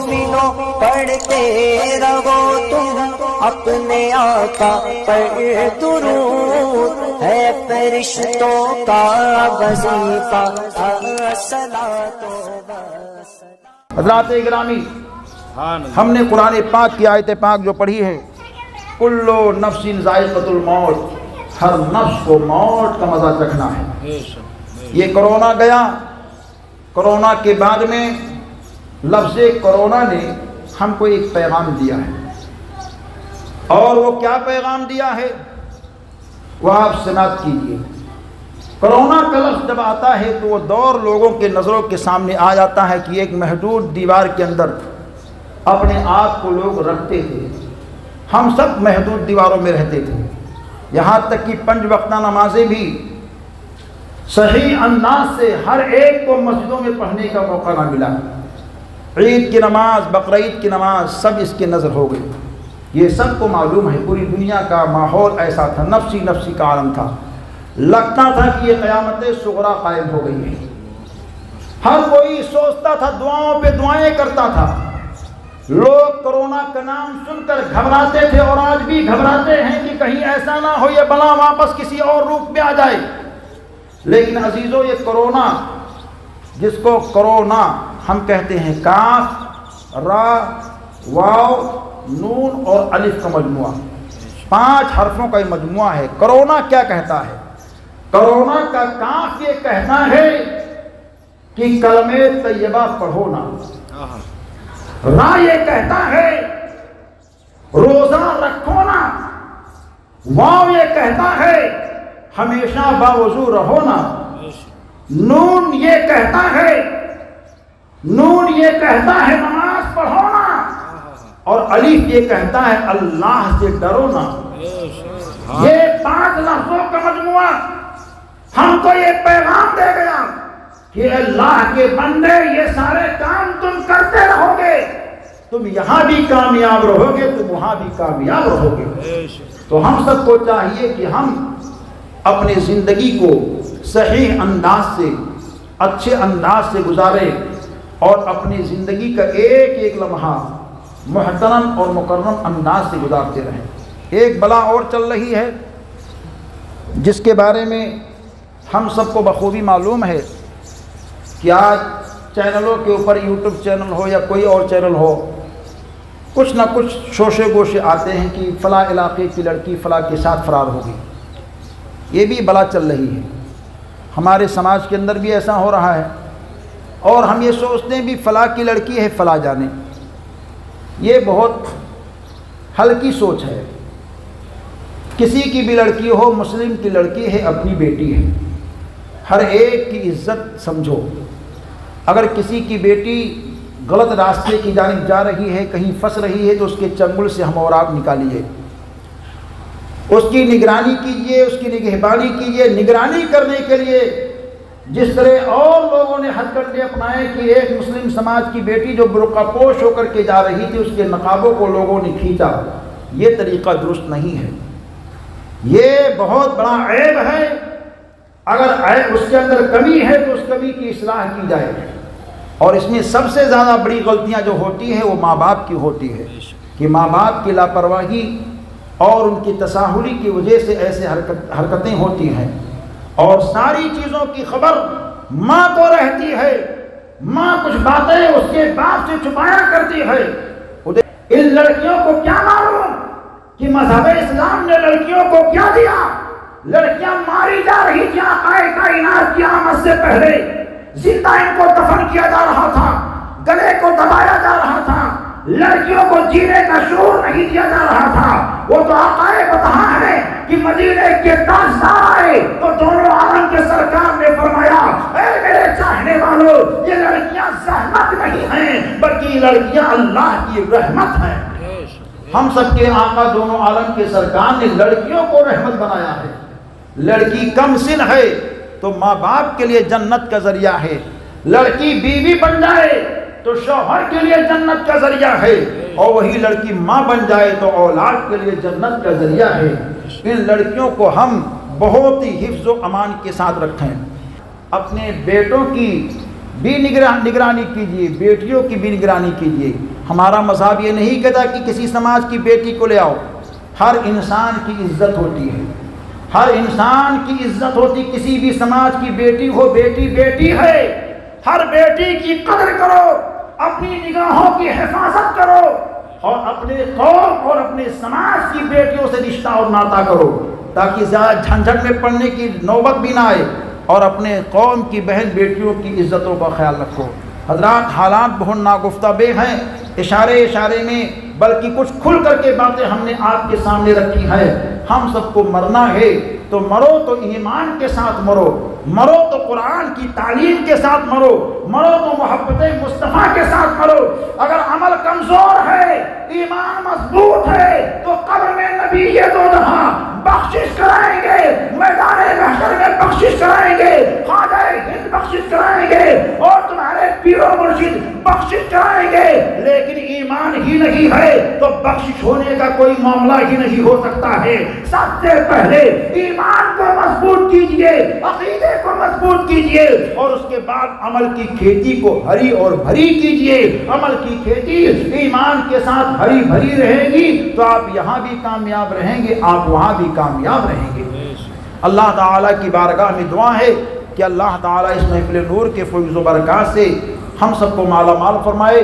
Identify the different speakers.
Speaker 1: مومنوں پڑھتے رہو تم اپنے آقا پر درود، ہے فرشتوں کا وظیفہ الصلاۃ والسلام۔
Speaker 2: حضرات گرامی، ہم نے قرآن پاک کی آیت پاک جو پڑھی ہے، کلو نفس ذائقۃ الموت، ہر نفس کو موت کا مزہ چکھنا ہے۔ یہ کرونا گیا، کرونا کے بعد میں لفظ کرونا نے ہم کو ایک پیغام دیا ہے، اور وہ کیا پیغام دیا ہے وہ آپ سماعت کیجیے۔ کرونا کا لفظ جب آتا ہے تو وہ دور لوگوں کے نظروں کے سامنے آ جاتا ہے کہ ایک محدود دیوار کے اندر اپنے آپ کو لوگ رکھتے تھے۔ ہم سب محدود دیواروں میں رہتے تھے، یہاں تک کہ 5 وقتہ نمازیں بھی صحیح انداز سے ہر ایک کو مسجدوں میں پڑھنے کا موقع نہ ملا۔ عید کی نماز، بقرعید کی نماز سب اس کے نظر ہو گئی۔ یہ سب کو معلوم ہے، پوری دنیا کا ماحول ایسا تھا، نفسی نفسی کا عالم تھا، لگتا تھا کہ یہ قیامت صغریٰ قائم ہو گئی ہے۔ ہر کوئی سوچتا تھا، دعاؤں پہ دعائیں کرتا تھا۔ لوگ کرونا کا نام سن کر گھبراتے تھے، اور آج بھی گھبراتے ہیں کہ کہیں ایسا نہ ہو یہ بلا واپس کسی اور روپ میں آ جائے۔ لیکن عزیزو، یہ کرونا، جس کو کرونا ہم کہتے ہیں، کاف، را، واو، نون اور الف کا مجموعہ، 5 حرفوں کا یہ مجموعہ ہے۔ کرونا کیا کہتا ہے؟ کرونا کا کاف یہ کہنا ہے کہ کلمہ طیبہ پڑھو نا۔ را یہ کہتا ہے روزہ رکھو نا۔ واو یہ کہتا ہے ہمیشہ باوضو رہو نا۔ نون یہ کہتا ہے نماز پڑھو نا۔ اور الف یہ کہتا ہے اللہ سے ڈرو نا۔ یہ 5 لفظوں کا مجموعہ ہم کو یہ پیغام دے گیا کہ اللہ کے بندے، یہ سارے کام تم کرتے رہو گے، تم یہاں بھی کامیاب رہو گے، تم وہاں بھی کامیاب رہو گے۔ تو ہم سب کو چاہیے کہ ہم اپنی زندگی کو صحیح انداز سے، اچھے انداز سے گزاریں، اور اپنی زندگی کا ایک ایک لمحہ محترم اور مکرم انداز سے گزارتے رہیں۔ ایک بلا اور چل رہی ہے جس کے بارے میں ہم سب کو بخوبی معلوم ہے کہ آج چینلوں کے اوپر، یوٹیوب چینل ہو یا کوئی اور چینل ہو، کچھ نہ کچھ شوشے گوشے آتے ہیں کہ فلاں علاقے کی لڑکی فلاں کے ساتھ فرار ہو گئی۔ یہ بھی بلا چل رہی ہے، ہمارے سماج کے اندر بھی ایسا ہو رہا ہے، اور ہم یہ سوچتے ہیں بھی فلاں کی لڑکی ہے فلاں جانے۔ یہ بہت ہلکی سوچ ہے۔ کسی کی بھی لڑکی ہو، مسلم کی لڑکی ہے، اپنی بیٹی ہے، ہر ایک کی عزت سمجھو۔ اگر کسی کی بیٹی غلط راستے کی جانب جا رہی ہے، کہیں پھنس رہی ہے، تو اس کے چنگل سے ہم اور آپ نکالیے، اس کی نگرانی کیجیے، اس کی نگہبانی کیجیے۔ نگرانی کرنے کے لیے جس طرح اور لوگوں نے ہتھ کنڈے اپنائے کہ ایک مسلم سماج کی بیٹی جو برقع پوش ہو کر کے جا رہی تھی، اس کے نقابوں کو لوگوں نے کھینچا، یہ طریقہ درست نہیں ہے، یہ بہت بڑا عیب ہے۔ اگر اس کے اندر کمی ہے تو اس کمی کی اصلاح کی جائے۔ اور اس میں سب سے زیادہ بڑی غلطیاں جو ہوتی ہیں وہ ماں باپ کی ہوتی ہے، کہ ماں باپ کی لاپرواہی اور ان کی تساہلی کی وجہ سے ایسے حرکتیں ہوتی ہیں، اور ساری چیزوں کی خبر ماں کو رہتی ہے۔ ماں کچھ باتیں اس کے باپ سے چھپایا کرتی ہے۔ ان لڑکیوں کو کیا معلوم کہ مذہب اسلام نے لڑکیوں کو کیا دیا؟ لڑکیاں ماری جا رہی تھیں آقا کائنات کی آمد سے پہلے، زندہ ان کو دفن کیا جا رہا تھا، گلے کو دبایا جا رہا تھا، لڑکیوں کو جینے کا شعور نہیں دیا جا رہا تھا۔ وہ تو آقا بتہا ہے کہ مدینے کے تاجدار آئے تو دونوں عالم کے سرکار نے فرمایا، اے میرے چاہنے والوں، یہ لڑکیاں زحمت نہیں ہیں بلکہ یہ لڑکیاں اللہ کی رحمت ہیں۔ ہم سب کے آقا دونوں عالم کے سرکار نے لڑکیوں کو رحمت بنایا ہے۔ لڑکی کم سن ہے تو ماں باپ کے لیے جنت کا ذریعہ ہے، لڑکی بیوی بن جائے تو شوہر کے لیے جنت کا ذریعہ ہے، اور وہی لڑکی ماں بن جائے تو اولاد کے لیے جنت کا ذریعہ ہے۔ ان لڑکیوں کو ہم بہت ہی حفظ و امان کے ساتھ رکھیں، اپنے بیٹوں کی بھی نگرانی کیجیے، بیٹیوں کی بھی نگرانی کیجیے۔ ہمارا مذہب یہ نہیں کہتا کہ کسی سماج کی بیٹی کو لے آؤ، ہر انسان کی عزت ہوتی ہے، ہر انسان کی عزت ہوتی، کسی بھی سماج کی بیٹی ہو، بیٹی بیٹی ہے، ہر بیٹی کی قدر کرو، اپنی نگاہوں کی حفاظت کرو، اور اپنے قوم اور اپنے سماج کی بیٹیوں سے رشتہ اور ناطہ کرو، تاکہ زیادہ جھنجھٹ میں پڑنے کی نوبت بھی نہ آئے، اور اپنے قوم کی بہن بیٹیوں کی عزتوں کا خیال رکھو۔ حضرات، حالات بہت ناگفتہ بے ہیں، اشارے میں، بلکہ کچھ کھل کر کے باتیں ہم نے آپ کے سامنے رکھی ہے۔ ہم سب کو مرنا ہے تو مرو تو ایمان کے ساتھ مرو، مرو تو قرآن کی تعلیم کے ساتھ مرو، مرو تو محبت مصطفیٰ کے ساتھ مرو۔ اگر عمل کمزور ہے، ایمان مضبوط ہے، تو قبر میں نبی یہ دو دفعہ بخشش کرائیں گے، میدان محشر میں بخشش کرائیں گے، خواجہ ہند بخشش کرائیں گے، اور تمہارے پیر و مرشد بخشش کرائیں گے۔ لیکن ایمان ہی نہیں ہے تو بخشش ہونے کا کوئی معاملہ ہی نہیں ہو سکتا ہے۔ سب سے پہلے ایمان کو مضبوط کیجئے، عقیدے کو مضبوط کیجئے، اور اس کے بعد عمل کی کھیتی کو ہری اور بھری کیجئے۔ عمل کی کھیتی ایمان کے ساتھ ہری بھری رہے گی تو آپ یہاں بھی کامیاب رہیں گے، آپ وہاں بھی کامیاب رہیں گے۔ اللہ تعالیٰ کی بارگاہ میں دعا ہے کہ اللہ تعالیٰ اس محفل نور کے فیض و برکات سے ہم سب کو مالا مال فرمائے۔